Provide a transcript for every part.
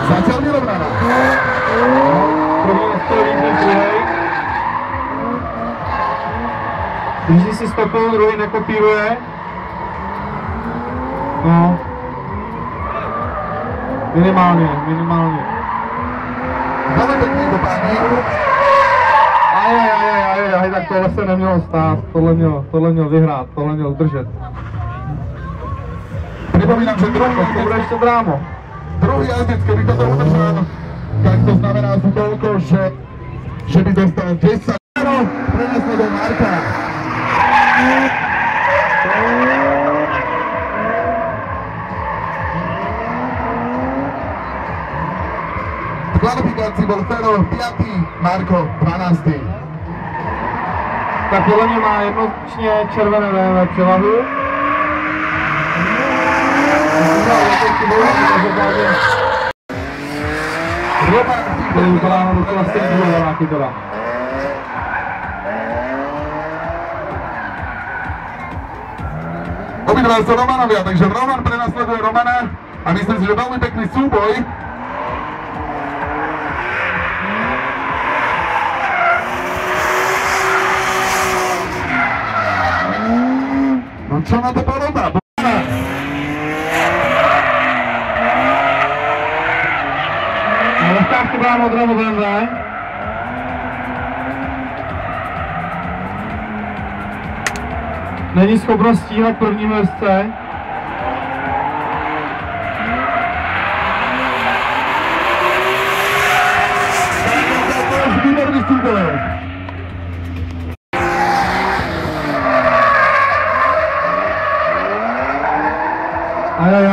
Zatiaľ nerovnaná. Když si stopil, druhý nekopíruje. No. Minimálně. Velmi pěkný do páni. Aj, tak tohle se nemělo stát. Tohle měl vyhrát, tohle měl udržet. Pripomínam, že To bude ještě drámo. druhý jazdec, keby toto udržal, tak to znamená toľko, že by dostal 10 €, preneslo do Marka. V kvalifikácii bol Fero 5., Marko 12. Tak podle mě má jednoznačně červené BMW převahu. Který vypadá na docela stejný nějaký teda. Obidva sú Romanovia, takže Roman prenasleduje Romana a myslím si, že veľmi pekný súboj. No čo na to porota? Lehkávku dá modrému BMW. Není schopnost stíhat první jezdce. Výborný súboj.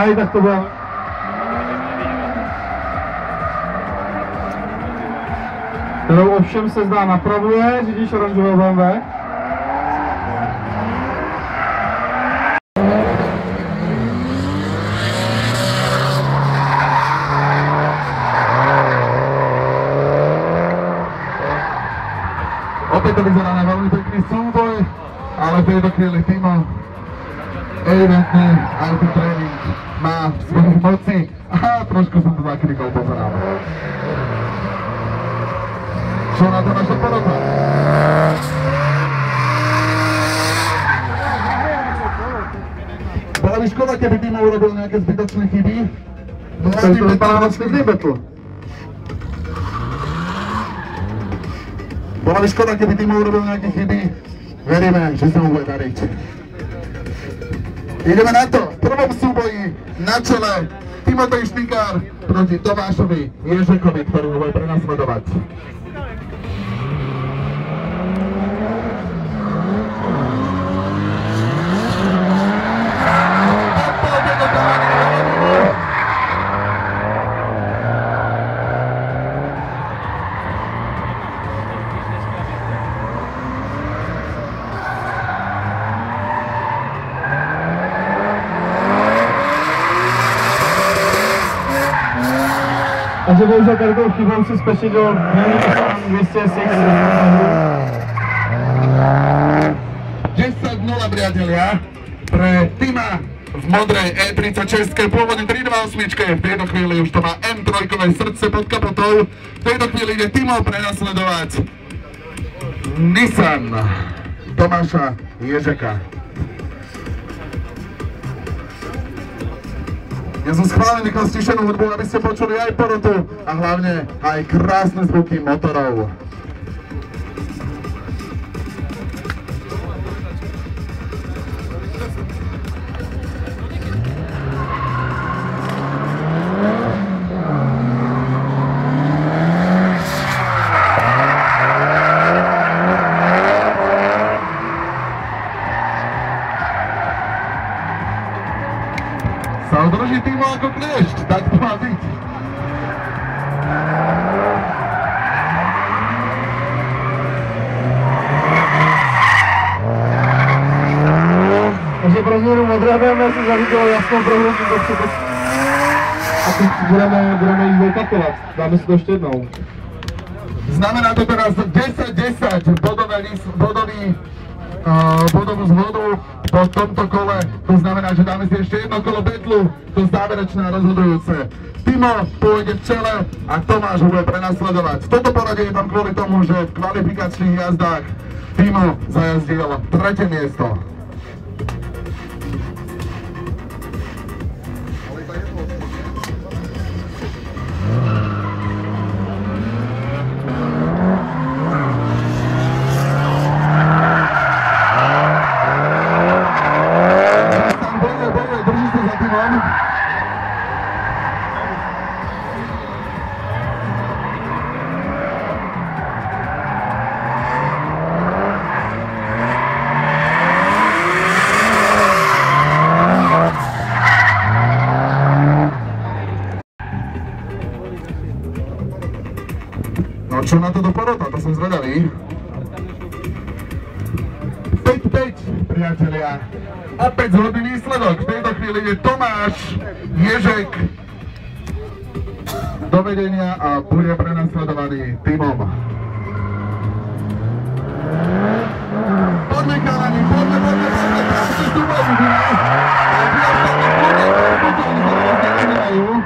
Aj, tak to bylo. Kterou ovšem se zdá napravuje řidič oranžového BMW. Opäť to vyzerá na veľmi pekný súboj, ale v tejto chvíli Timo evidentne autotréning má v svojich moci a trošku som to zakrikol pozeral. Čo na to naša porota? Bola by škoda, keby Timo urobil nejaké zbytočné chyby. To vypadá na slibný battle. Bola by škoda, keby Timo urobil nejaké chyby. Veríme, že sa mu bude dariť. Ideme na to. V prvom súboji na čele Timotej Štikár proti Tomášovi Ježekovi, ktorý ho bude prenasledovať. Takže bohužel každou chybou si spešidil 206. 10-0, priatelia, pre Tima v modrej E36, pôvodne 328, v tejto chvíli už to má M3 srdce pod kapotou. V tejto chvíli ide Timo prenasledovať Nissan Tomáša Ježeka. Ja som schválne nechal stišenú hudbu, aby ste počuli aj porotu a hlavne aj krásne zvuky motorov. Sa udrží Timo ako kliešť, tak to má byť. modré BMW se zařídilo jasnou prohlubí dopředu. A teď budeme jít opakovat. Dáme si to ještě jednou. Znamená to teraz 10-10 bodovú zhodu po tomto kole. To znamená, že dáme si ešte jedno kolo betlu, to záverečné a rozhodujúce. Timo pôjde v čele a Tomáš ho bude prenasledovať. Toto poradie je tam kvôli tomu, že v kvalifikačných jazdách Timo zajazdil 3. miesto. No čo na to doporota, to som zvedavý. 5-5, priatelia. Opäť zhodný výsledok. V tejto chvíli je Tomáš Ježek do vedenia a bude prenasledovaný Timom. Poďme chalani, poďme, krásne súboji, ne? A vy ostatní nevyhrajú.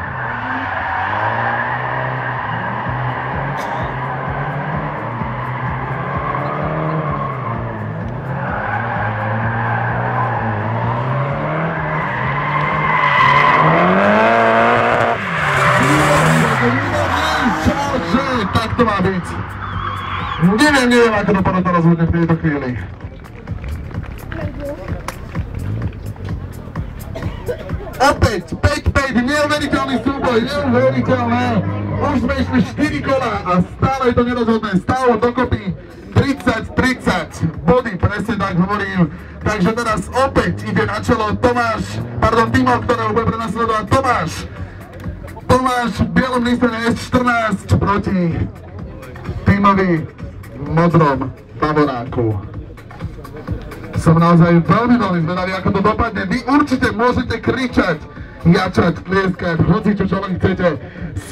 Tak to má byť. Neviem, ako to porota rozhodne v tejto chvíli. Opäť, 5-5, neuveriteľný súboj, neuveriteľné. Už sme išli 4 kola a stále je to nerozhodné. Stav dokopy 30-30 body, presne tak hovorím. Takže teraz opäť ide na čelo Timo, ktorého bude prenasledovať Tomáš v bielom liste na S14 proti Timovi v modrom favoráku. Som naozaj veľmi zvedavý, ako to dopadne. Vy určite môžete kričať, jačať, tlieskať, hocičo, čo len chcete.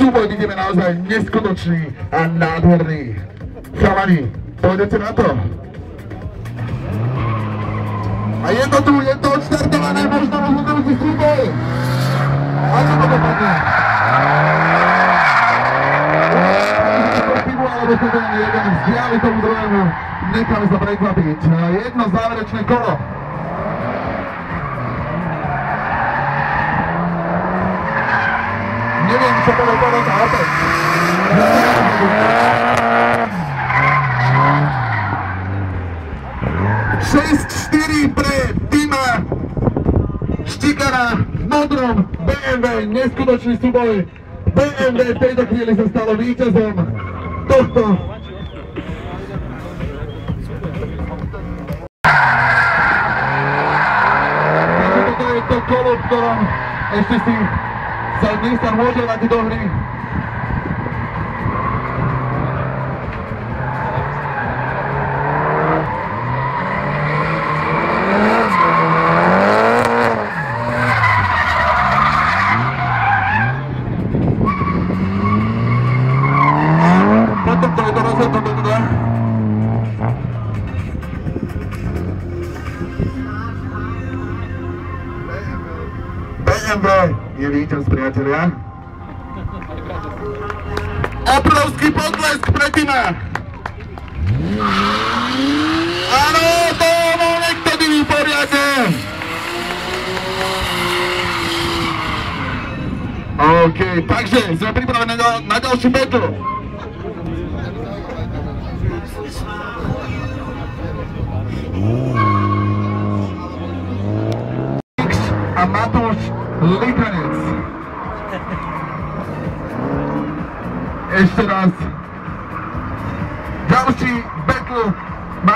Súboj vidíme naozaj neskutočný a nádherný. Chalani, pôjdete na to? A je to tu, je to odštartované, možno rozhodujúci súboj. Ako to dopadne? Alebo to ten jeden vzdiali tomu druhému, necháme sa prekvapiť. Jedno záverečné kolo. Neviem, čo to porota opäť. 6-4 pre Tima Štikara v modrom BMW, neskutočný súboj. BMW v tejto chvíli sa stalo víťazom tohto. Takže toto je to kolo, v ktorom ešte si sa Nissan môže vrátiť do hry. BMW je víťaz, priatelia. Obrovský potlesk pre Tima. Áno, to bol niekto divý poriadne. OK, takže sme pripravení na ďalšiu battle. A Matúš Likanec. Ešte raz